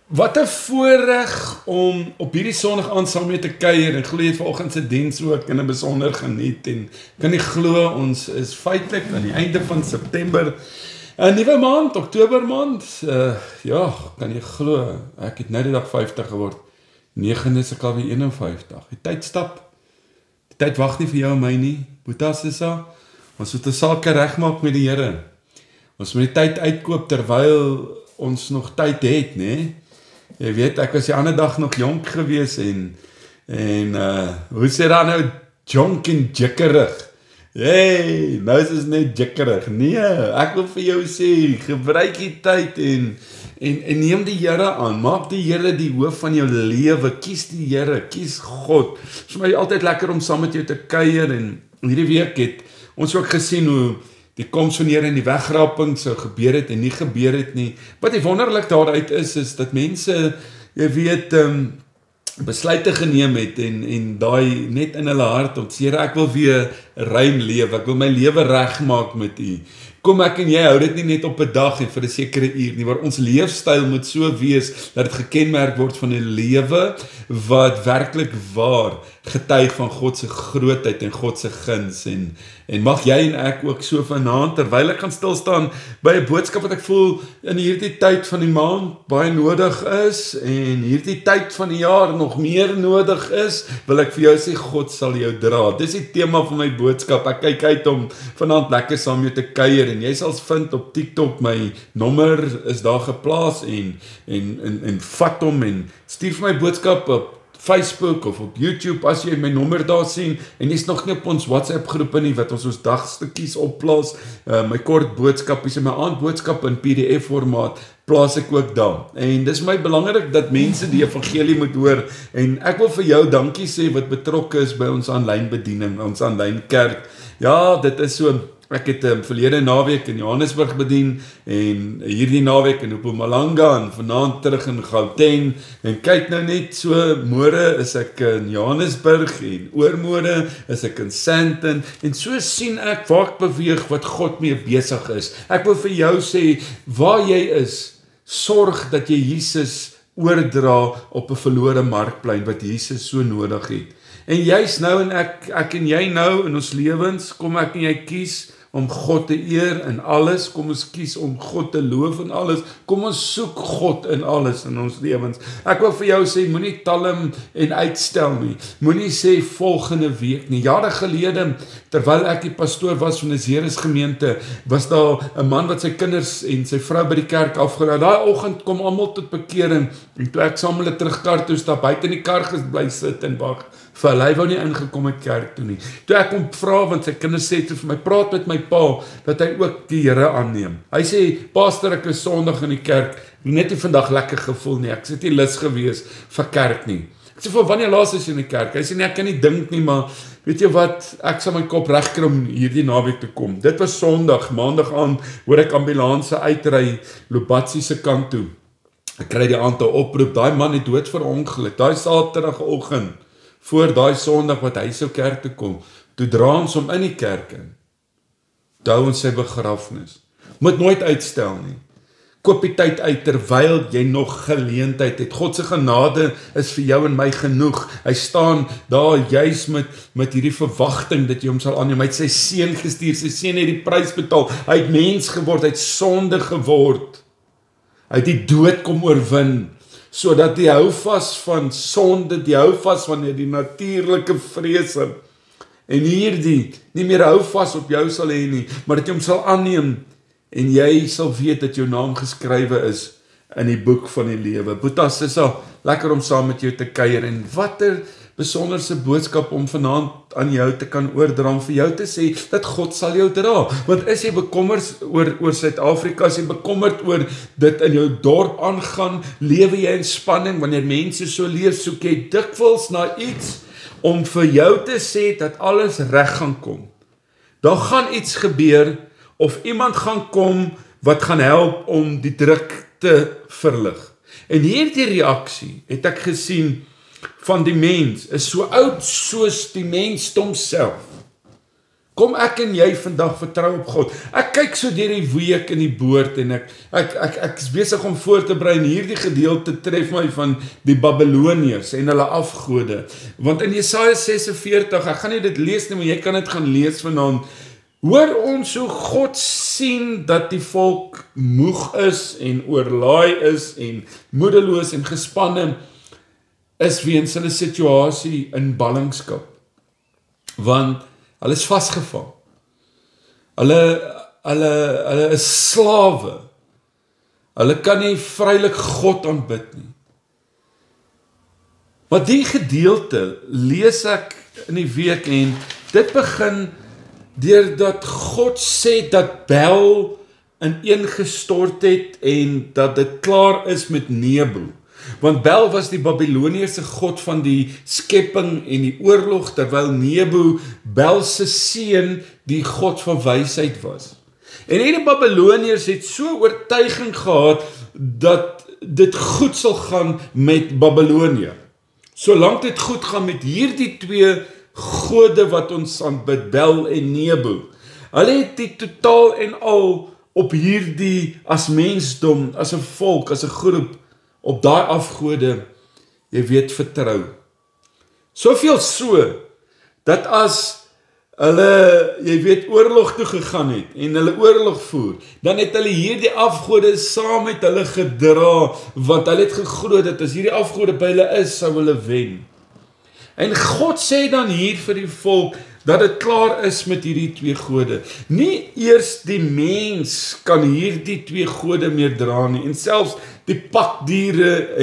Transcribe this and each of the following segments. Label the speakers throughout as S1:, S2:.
S1: Wat 'n voorreg om op hierdie Sondag aand saam mee te kuier en glo jy het vanoggend se diens ook in 'n besonder geniet en kan nie glo ons is feitelik aan die einde van September, 'n nuwe maand, Oktober maand. Ja, kan jy glo, ek het nou die dag 50 geword. 9 is ek alweer 51. Die tyd stap. Die tyd wag nie vir jou en my nie. Boeta Sissa, ons moet 'n saak regmaak met die Here. Ons moet die tyd uitkoop terwyl ons nog tyd het, né? Jy weet, ek was die ander dag nog jonk gewees en hoe sê dan nou, jonk en jikkerig. Hey, nou is ons net jikkerig. Nee, ek wil vir jou sê, gebruik die tyd en neem die Here aan. Maak die Here die hoof van jou lewe. Kies die Here, kies God. Dit is vir my altyd lekker om saam met jou te kuier en hierdie week het ons ook gesien hoe die koms van die Here en die wegraping sou gebeur het en nie gebeur het nie. Wat die wonderlik daaruit is dat mense, jy weet, besluite geneem het en daai net in hulle hart om sê, ek wil weer 'n ruim lewe, ek wil my lewe regmaak met U. Kom ek en jy hou dit nie net op 'n dag en vir 'n sekere uur nie, maar ons leefstyl moet so wees dat dit gekenmerk word van 'n lewe wat werklik waar getuig van God se grootheid en God se guns en mag jy en ek ook so vanaand terwyl ek gaan stil staan by 'n boodskap wat ek voel in hierdie tyd van die maand baie nodig is en hierdie tyd van die jaar nog meer nodig is, wil ek vir jou sê God sal jou dra. Dis die tema van my boodskap. Ek kyk uit om vanaand lekker saam met jou te kuier en jy sal vind op TikTok my nommer is daar geplaas en vat hom en stuur vir my boodskap op Facebook of op YouTube as jy my nommer daar sien en jy's nog nie op ons WhatsApp groepe nie wat ons dagstukkies opplaas, my kort boodskapies en my aandboodskap in PDF formaat plaas ek ook daar. En dis my belangrik dat mense die evangelie moet hoor en ek wil vir jou dankie sê wat betrokke is by ons aanlyn bediening, ons aanlyn kerk. Ja, dit is so. Ek het verlede naweek in Johannesburg bedien en hierdie naweek in Mpumalanga en vanaand terug in Gauteng en kyk nou net so, môre is ek in Johannesburg en oormôre is ek in Sandton en so sien ek waar ek beweeg wat God mee besig is. Ek wil vir jou sê, waar jy is, sorg dat jy Jesus oordra op 'n verlore markplein wat Jesus so nodig het. En jy's nou en ek en jy nou in ons lewens, kom ek en jy kies om God te eer in alles, kom ons kies om God te loof in alles, kom ons soek God in alles in ons lewens. Ek wil vir jou sê, moenie talm en uitstel nie, moenie sê volgende week nie. Jare gelede, terwyl ek die pastoor was van die Ceres gemeente, was daar 'n man wat sy kinders en sy vrou by die kerk afgelaai. Daai oggend kom almal tot bekering en toe ek saam hulle terug kar toe stap, buite in die kar bly sit en wag vir hulle. Hy wou nie ingekom het kerk toe nie. Toe ek hom vra, want sy kinders sê toe vir my, praat met my pa, dat hy ook die Here aanneem. Hy sê, pastor, ek is Sondag in die kerk, net nie vandag lekker gevoel nie, ek sit nie lus gewees vir kerk nie. Ek sê, vir wanneer laas is jy in die kerk? Hy sê, nee, ek kan nie dink nie, maar weet jy wat, ek sal my kop regkry om hierdie naweek te kom. Dit was Sondag, maandag aan, hoor ek ambulanse uitry, Lobatsie se kant toe. Ek kry die aantal oproep, daai man het dood verongeluk, daai Saterdagoggend, voor daai Sondag wat hy sou kerk toe kom, toe dra ons hom in die kerk in. Toe hou ons sy begrafnis. Moet nooit uitstel nie. Koop die tyd uit terwyl jy nog geleentheid het. God se genade is vir jou en my genoeg. Hy staan daar juis met hierdie verwagting dat jy hom sal aanneem. Hy het sy seun gestuur, sy seun het die prys betaal. Hy het mens geword, hy het sonde geword. Hy het die dood kom oorwin. Sodat die houvas van sonde, die houvas van die natuurlike vrese en hierdie nie meer houvas op jou sal hê nie, maar dat jy hom sal aanneem en jy sal weet dat jou naam geskrywe is in die boek van die lewe. Boeta Sissa, lekker om saam met jou te kuier en watter besonderse boodskap om vanaand aan jou te kan oordra, om vir jou te sê dat God sal jou dra. Want is jy bekommerd oor Suid-Afrika, is jy bekommerd oor dit in jou dorp aangaan, lewe jy in spanning, wanneer mense so leef, soek jy dikwels na iets om vir jou te sê dat alles reg gaan kom. Daar gaan iets gebeur, of iemand gaan kom wat gaan help om die druk te verlig. En hierdie reaksie het ek gesien van die mens, is so oud soos die mensdom self. Kom ek en jy vandag vertrou op God. Ek kyk so deur die week in die woord en ek is besig om voor te berei en hierdie gedeelte tref my van die Babiloniërs en hulle afgode. Want in Jesaja 46, ek gaan nie dit lees nie, maar jy kan dit gaan lees vanaand. Hoor ons hoe God sien dat die volk moeg is en oorlaai is en moedeloos en gespanne is weens hulle situasie in ballingskap. Want hulle is vasgevang. Hulle is slawe. Hulle kan nie vrylik God aanbid nie. Maar die gedeelte lees ek in die week en dit begin deurdat God sê dat Bel ineengestort het en dat dit klaar is met Nebo. Want Bel was die Babiloniese god van die skepping en die oorlog, terwyl Nebo Bel se seun die god van wysheid was. En hierdie Babiloniërs het so oortuiging gehad dat dit goed sal gaan met Babilonie. Solank dit goed gaan met hierdie twee gode wat ons aanbid, Bel en Nebo. Hulle het die totaal en al op hierdie as mensdom, as 'n volk, as 'n groep, op daai afgode, jy weet, vertrou. Soveel so, dat as hulle, jy weet, oorlog toe gegaan het, en hulle oorlog voer, dan het hulle hierdie afgode saam met hulle gedra, want hulle het geglo dat as hierdie afgode by hulle is, sou hulle wen. En God sê dan hier vir die volk, dat dit klaar is met hierdie twee gode. Nie eers die mens kan hierdie twee gode meer dra nie, en selfs die pakdiere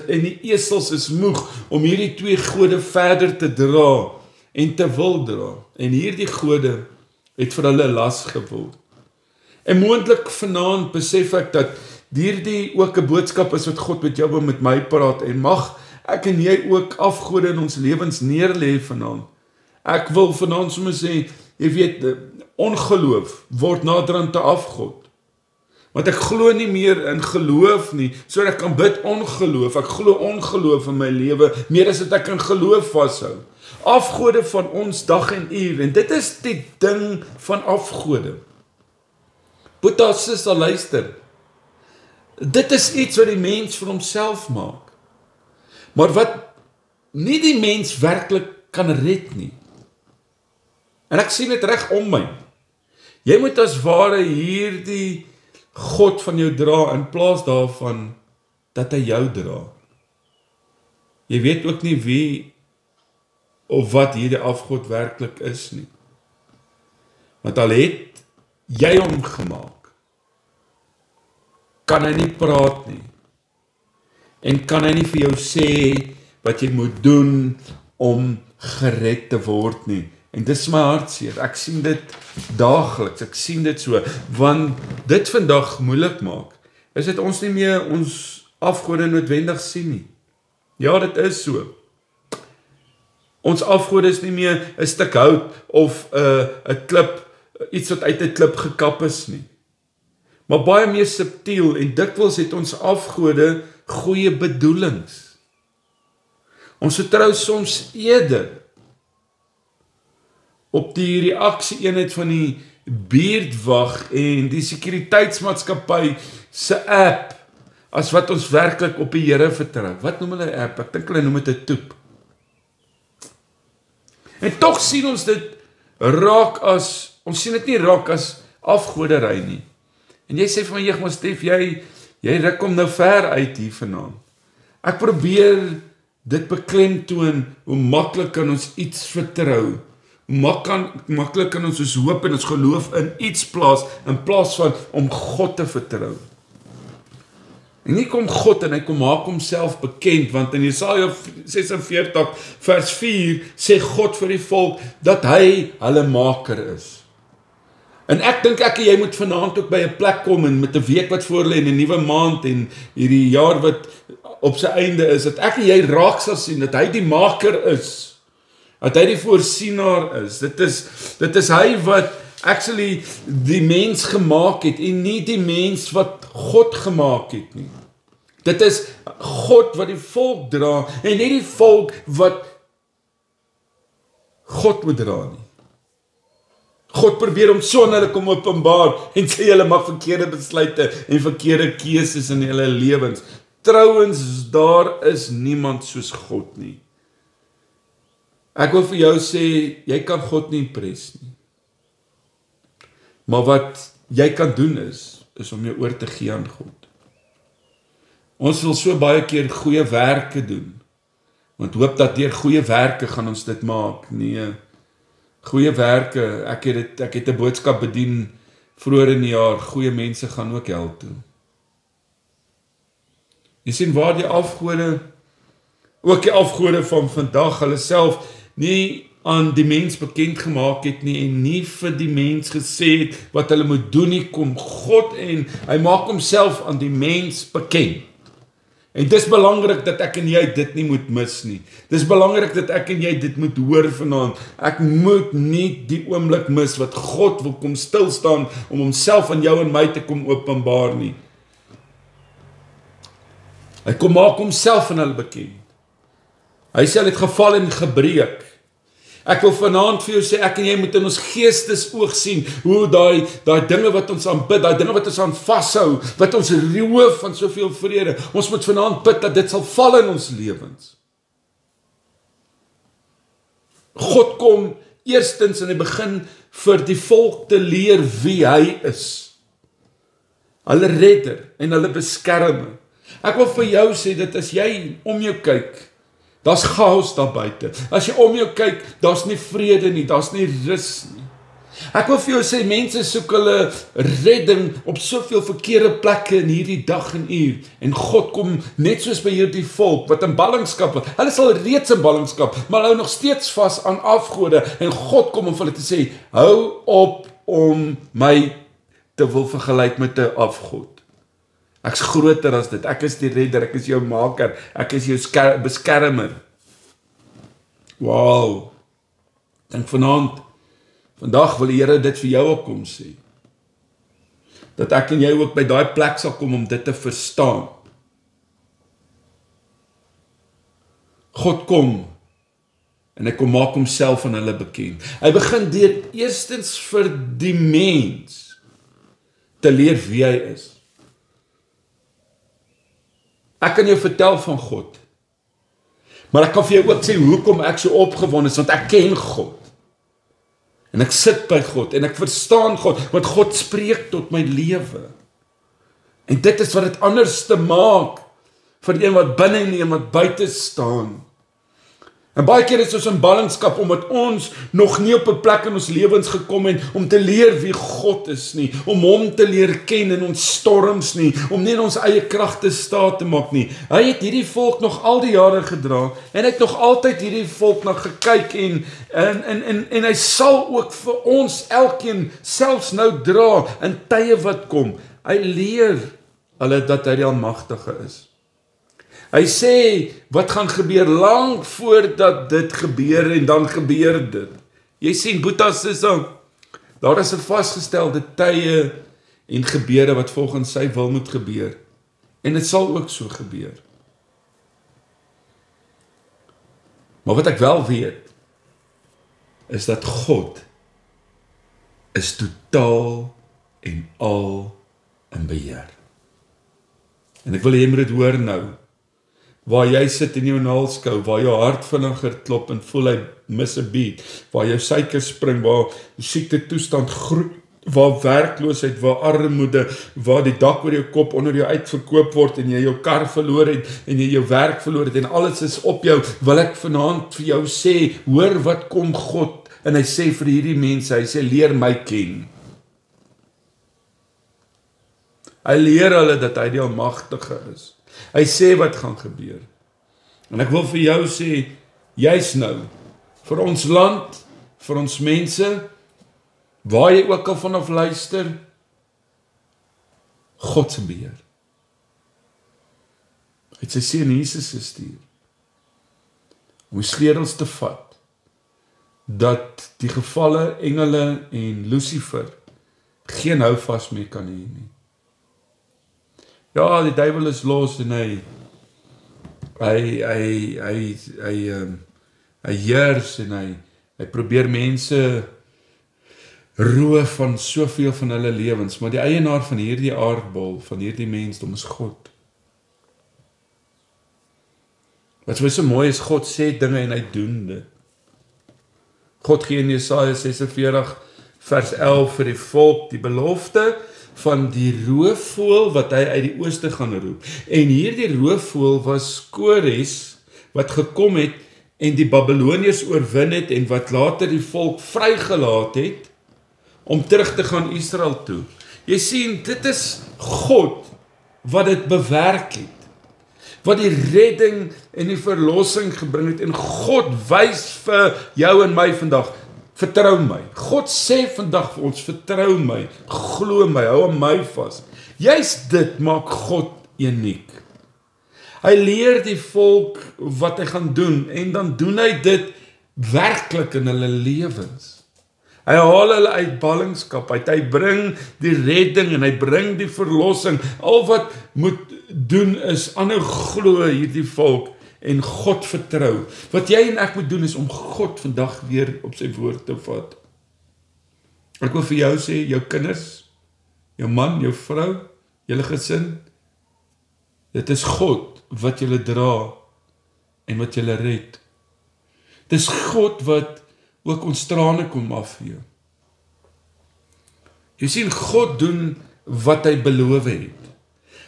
S1: en die esels is moeg om hierdie twee gode verder te dra en te wil dra. En hierdie gode het vir hulle las geword. En moontlik vanaand besef ek dat hierdie ook 'n boodskap is wat God met jou en met my praat, en mag ek en jy ook afgode in ons lewens neerlê vanaand. Ek wil vanaand sommer sê, jy weet, ongeloof word naderhand 'n afgod. Want ek glo nie meer in geloof nie, sodat ek kan bid ongeloof. Ek glo ongeloof in my lewe, meer as dat ek in geloof vashou. Afgode van ons dag en uur, en dit is die ding van afgode. Boeta, sister, luister. Dit is iets wat die mens vir homself maak. Maar wat nie die mens werklik kan red nie. En ek sien dit reg om my. Jy moet as ware hierdie God van jou dra, in plaas daarvan dat hy jou dra. Jy weet ook nie wie of wat hierdie afgod werklik is nie. Want al het jy hom gemaak, kan hy nie praat nie. En kan hy nie vir jou sê wat jy moet doen om gered te word nie. En dis my hartseer, ek sien dit daagliks, ek sien dit so, want dit vandag moeilik maak, is dit ons nie meer ons afgode noodwendig sien nie. Ja, dit is so. Ons afgode is nie meer 'n stuk hout of 'n klip, iets wat uit 'n klip gekap is nie. Maar baie meer subtiel, en dikwels het ons afgode goeie bedoelings. Ons vertrou soms eerder op die reaksie-eenheid van die buurtwag en die sekuriteitsmaatskappy se app, as wat ons werklik op die Here vertrou. Wat noem hulle app? Ek dink hulle noem dit 'n toep. En tog sien ons dit ons sien dit nie raak as afgodery nie. En jy sê vir my, jeug, maar Stef, jy ruk hom nou ver uit hier vanaand. Ek probeer dit beklemtoon, hoe maklik kan ons iets vertrou. Maklik kan ons hoop en ons geloof in iets plaas, in plaas van om God te vertrou. En nie kom God en hy kom maak homself bekend, want in Jesaja 46 vers 4 sê God vir die volk, dat hy hulle maker is. En ek dink ek en jy moet vanaand ook by 'n plek kom, en met 'n week wat voor lê en 'n nuwe maand en hierdie jaar wat op sy einde is, dat ek en jy raak sal sien, dat hy die maker is. Dat hy die voorsienaar is. Dit is hy wat actually die mens gemaak het, en nie die mens wat God gemaak het nie. Dit is God wat die volk dra, en nie die volk wat God moet dra nie. God probeer om so aan hulle kom openbaar en sê julle mag verkeerde besluite en verkeerde keuses in julle lewens. Trouwens, daar is niemand soos God nie. Ek wil vir jou sê, jy kan God nie impres nie. Maar wat jy kan doen is om jou oor te gee aan God. Ons wil so baie keer goeie werke doen, want hoop dat deur goeie werke gaan ons dit maak. Nee, goeie werke, ek het 'n boodskap bedien vroeër in die jaar, goeie mense gaan ook hel toe. Jy sien waar die afgode, ook die afgode van vandag, hulle self nie aan die mens bekend gemaak het nie, en nie vir die mens gesê het wat hulle moet doen nie, kom God en hy maak homself aan die mens bekend. En dis belangrik dat ek en jy dit nie moet mis nie. Dis belangrik dat ek en jy dit moet hoor vanaand. Ek moet nie die oomblik mis wat God wil kom stilstaan om homself aan jou en my te kom openbaar nie. Hy kom maak homself aan hulle bekend. Hy sê hy het geval en gebreek. Ek wil vanaand vir jou sê, ek en jy moet in ons geestesoog sien, hoe daai dinge wat ons aanbid, daai dinge wat ons aan vashou, wat ons roof van soveel vrede, ons moet vanaand bid dat dit sal val in ons lewens. God kom eerstens in die begin vir die volk te leer wie hy is. Hulle redder en hulle beskermer. Ek wil vir jou sê, dat as jy om jou kyk, daar's chaos daar buite. As jy om jou kyk, daar's nie vrede nie, daar's nie rus nie. Ek wil vir jou sê, mense soek hulle redding op soveel verkeerde plekke in hierdie dag en uur. En God kom net soos by hierdie volk, wat in ballingskap is. Hulle sal reeds in ballingskap, maar hou nog steeds vas aan afgode. En God kom om vir hulle te sê, hou op om my te wil vergelyk met 'n afgod. Ek's groter as dit, ek is die redder, ek is jou maker, ek is jou beskermer. Wow, dink vandag wil die Here dit vir jou ook kom sê. Dat ek en jy ook by daai plek sal kom om dit te verstaan. God kom, en hy kom maak homself aan hulle bekend. Hy begin deur eerstens vir die mens te leer wie hy is. Ek kan jou vertel van God, maar ek kan vir jou ook sê hoekom ek so opgewonde is, want ek ken God. En ek sit by God, en ek verstaan God, want God spreek tot my lewe. En dit is wat dit anders te maak, vir die een wat binne en die een wat buite staan. En baie keer is ons in ballingskap, omdat ons nog nie op 'n plek in ons lewens gekom het, om te leer wie God is nie, om hom te leer ken in ons storms nie, om nie in ons eie kragte staat te maak nie. Hy het hierdie volk nog al die jare gedra, en hy het nog altyd hierdie volk na gekyk, en hy sal ook vir ons elkeen selfs nou dra, in tye wat kom. Hy leer hulle dat hy die Almagtige is. Hy sê, wat gaan gebeur lank voordat dit gebeur, en dan gebeur dit. Jy sien, Boeta sê so, daar is 'n vasgestelde tye en gebeure wat volgens sy wil moet gebeur. En dit sal ook so gebeur. Maar wat ek wel weet, is dat God is totaal en al in beheer. En ek wil jy moet dit hoor nou, waar jy sit in jou naalskou, waar jou hart vinniger klop en voel hy mis 'n beat, waar jou suiker spring, waar die siekte toestand groei, waar werkloosheid, waar armoede, waar die dak oor jou kop onder jou uitverkoop word, en jy jou kar verloor het, en jy jou werk verloor het, en alles is op jou, wil ek vanaand vir jou sê, hoor wat kom God, en hy sê vir hierdie mense, hy sê, leer my ken. Hy leer hulle dat hy die Almagtige is. Hy sê wat gaan gebeur. En ek wil vir jou sê, juis nou, vir ons land, vir ons mense, waar jy ook al vanaf luister, God se beheer. Hy het sy seun Jesus gestuur, om die sleutels te vat, dat die gevalle engele en Lucifer geen houvas meer kan hê nie. Ja, die duiwel is los, en hy heers, en hy probeer mense roof van soveel van hulle lewens, maar die eienaar van hierdie aardbol, van hierdie mensdom is God. Wat vir my so mooi is, God sê dinge en hy doen dit. God gee in Jesaja 46 vers 11 vir die volk die belofte van die roofvoël wat hy uit die ooste gaan roep. En hierdie roofvoël was Kores wat gekom het en die Babiloniërs oorwin het en wat later die volk vrygelaat het om terug te gaan Israel toe. Jy sien, dit is God wat dit bewerk het. Wat die redding en die verlossing gebring het. En God wys vir jou en my vandag, vertrou my. God sê vandag vir ons, vertrou my, glo my, hou aan my vas. Juist dit maak God uniek. Hy leer die volk wat hy gaan doen en dan doen hy dit werklik in hulle lewens. Hy haal hulle uit ballingskap uit, hy bring die redding en hy bring die verlossing. Al wat moet doen is aanhou glo hierdie volk en God vertrou. Wat jy en ek moet doen is om God vandag weer op sy woord te vat. Ek wil vir jou sê, jou kinders, jou man, jou vrou, julle gesin, dit is God wat julle dra en wat julle red. Dit is God wat ook ons trane kom afvee. Jy sien, God doen wat hy beloof het.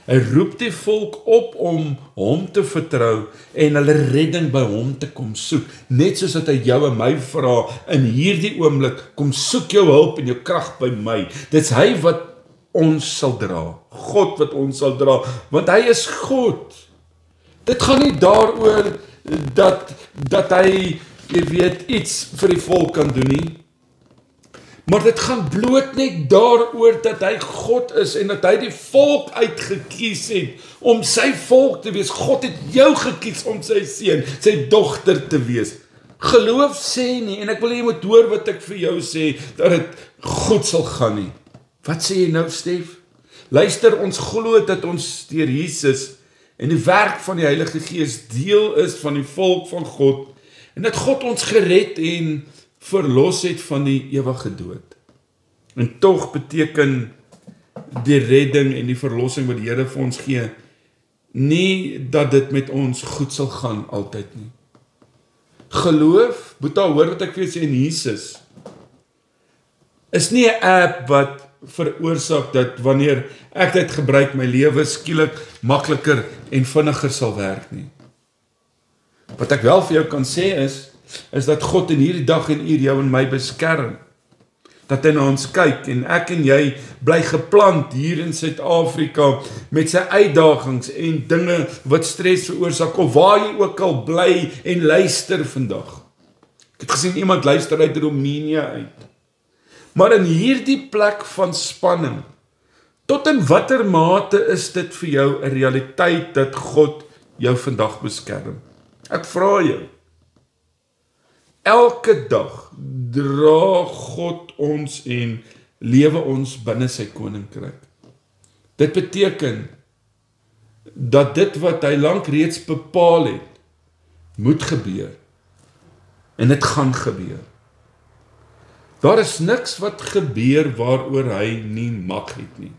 S1: Hy roep die volk op om hom te vertrou en hulle redding by hom te kom soek. Net soos dat hy jou en my vra in hierdie oomblik, kom soek jou hulp en jou krag by my. Dit's hy wat ons sal dra. God wat ons sal dra, want hy is God. Dit gaan nie daaroor dat hy, jy weet, iets vir die volk kan doen nie. Maar dit gaan bloot net daaroor dat hy God is en dat hy die volk uitgekies het om sy volk te wees. God het jou gekies om sy seun, sy dogter te wees. Geloof sê nie, en ek wil jy moet hoor wat ek vir jou sê, dat dit goed sal gaan nie. Wat sê jy nou, Stef? Luister, ons glo dat ons deur Jesus en die werk van die Heilige Gees deel is van die volk van God, en dat God ons gered en verlos het van die ewige dood. En tog beteken die redding en die verlossing wat die Here vir ons gee, nie dat dit met ons goed sal gaan altyd nie. Geloof, moet daar hoor wat ek vir jou sê in Jesus, is nie 'n app wat veroorsaak dat wanneer ek dit gebruik, my lewe skielik makliker en vinniger sal werk nie. Wat ek wel vir jou kan sê is dat God in hierdie dag en uur jou en my beskerm. Dat hy na ons kyk en ek en jy bly geplant hier in Suid-Afrika met sy uitdagings en dinge wat stres veroorsaak of waar jy ook al bly en luister vandag. Ek het gesien iemand luister uit Roemenië uit. Maar in hierdie plek van spanning, tot in watter mate is dit vir jou 'n realiteit dat God jou vandag beskerm? Ek vra jou. Elke dag dra God ons en lewe ons binne sy koninkryk. Dit beteken dat dit wat hy lank reeds bepaal het, moet gebeur. En dit gaan gebeur. Daar is niks wat gebeur waaroor hy nie mag het nie.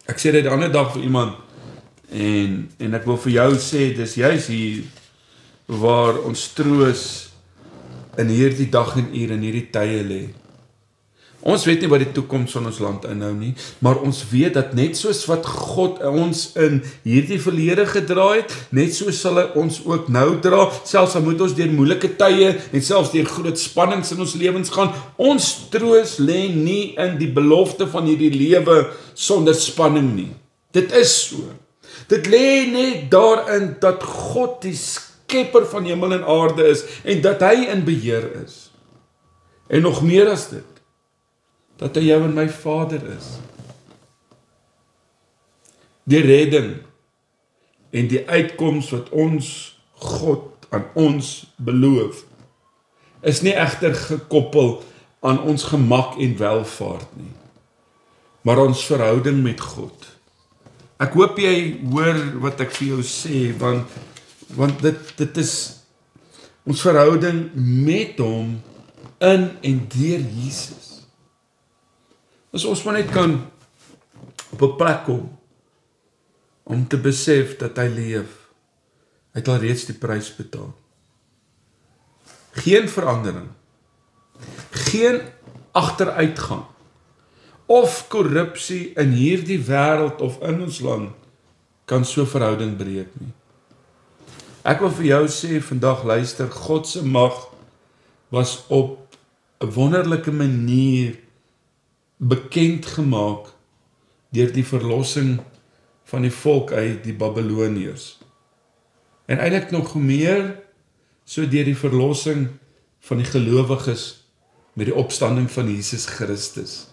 S1: Ek sê dit die ander dag vir iemand, en ek wil vir jou sê, dis juist hier waar ons troos in hierdie dag en uur, in hierdie tye lê. Ons weet nie wat die toekoms van ons land inhou nie, maar ons weet dat net soos wat God ons in hierdie verlede gedra het, net so sal hy ons ook nou dra, selfs al moet ons deur moeilike tye en selfs deur groot spannings in ons lewens gaan. Ons troos lê nie in die belofte van hierdie lewe sonder spanning nie. Dit is so. Dit lê net daarin dat God die skepper van hemel en aarde is en dat hy in beheer is. En nog meer as dit, dat hy jou en my Vader is. Die redding en die uitkoms wat ons God aan ons beloof, is nie egter gekoppel aan ons gemak en welvaart nie, maar ons verhouding met God. Ek hoop jy hoor wat ek vir jou sê, want dit is ons verhouding met hom in en deur Jesus. As ons maar net kan op 'n plek kom om te besef dat hy leef. Hy het al reeds die prys betaal. Geen verandering, geen agteruitgang of korrupsie in hierdie wêreld of in ons land kan so verhouding breek nie. Ek wil vir jou sê vandag, luister, God se mag was op 'n wonderlike manier bekend gemaak deur die verlossing van die volk uit die Babiloniërs. En eintlik nog meer so deur die verlossing van die gelowiges met die opstanding van Jesus Christus.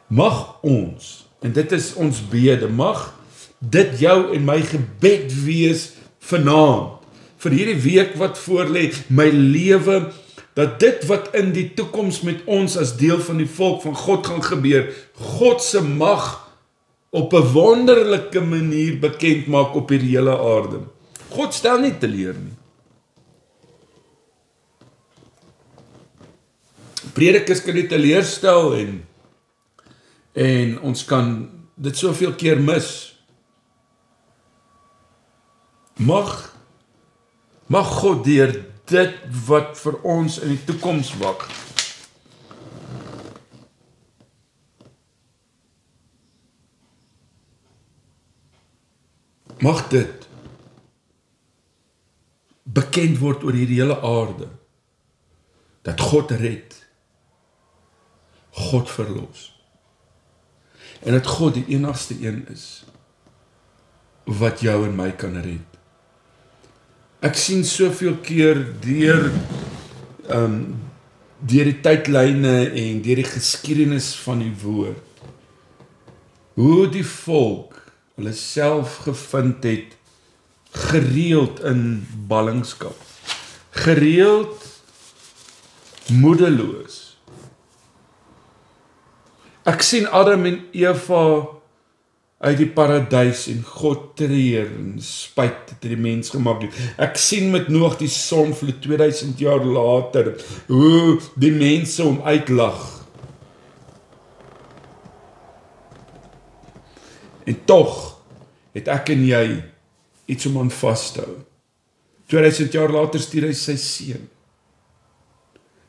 S1: Mag ons, en dit is ons bede, mag dit jou en my gebed wees vanaand, vir hierdie week wat voorlê, my lewe, dat dit wat in die toekoms met ons as deel van die volk van God gaan gebeur, God se mag op 'n wonderlike manier bekend maak op hierdie hele aarde. God stel nie teleur nie. Predikers kan nie teleurstel en ons kan dit soveel keer mis. Mag God deur dit wat vir ons in die toekoms wag, mag dit bekend word oor hierdie hele aarde, dat God red, God verlos, en dat God die enigste een is, wat jou en my kan red. Ek sien soveel keer deur die tydlyne en deur die geskiedenis van die woord, hoe die volk hulle self gevind het, gereeld in ballingskap, gereeld moedeloos. Ek sien Adam en Eva uit die paradys en God treur en spyt het die mens gemaak het. Ek sien met Noag die sonvloed 2000 jaar later, hoe die mense hom uitlag. En tog het ek en jy iets om aan vas te hou. 2000 jaar later stuur hy sy seun.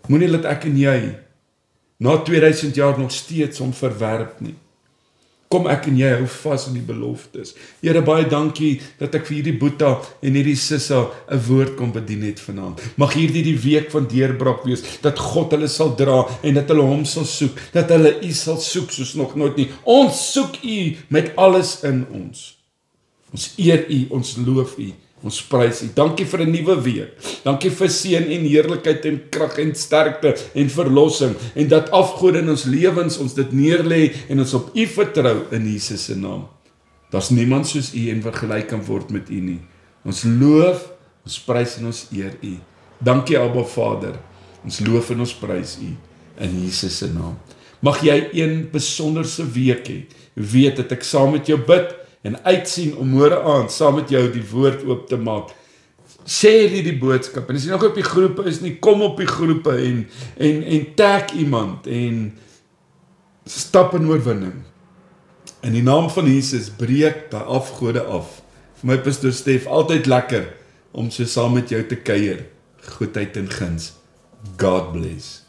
S1: Moenie laat ek en jy na 2000 jaar nog steeds hom verwerp nie. Kom ek en jy hou vas aan die beloftes. Here, baie dankie dat ek vir hierdie Boeta en hierdie Sissa 'n woord kon bedien het vanaand. Mag hierdie die week van deurbraak wees, dat God hulle sal dra en dat hulle hom sal soek, dat hulle U sal soek soos nog nooit nie. Ons soek U met alles in ons. Ons eer U, ons loof U, ons prys U. Dankie vir 'n nuwe week. Dankie vir seën en heerlikheid en krag en sterkte en verlossing, en dat afgode in ons lewens ons dit neerlê en ons op U vertrou in Jesus se naam. Daar's niemand soos U en vergelyk kan word met U nie. Ons loof, ons prys en ons eer U. Dankie Abba Vader. Ons loof en ons prys U in Jesus se naam. Mag jy een besonderse week hê. Weet dat ek saam met jou bid en uitsien om môre aand saam met jou die woord oop te maak. Share die boodskap, en as jy nog op die groepe is nie, kom op die groepe en tag iemand en stap in oorwinning. In die naam van Jesus breek daai afgode af. Vir my Pastor Stef, altyd lekker om so saam met jou te kuier. Goedheid en guns. God bless.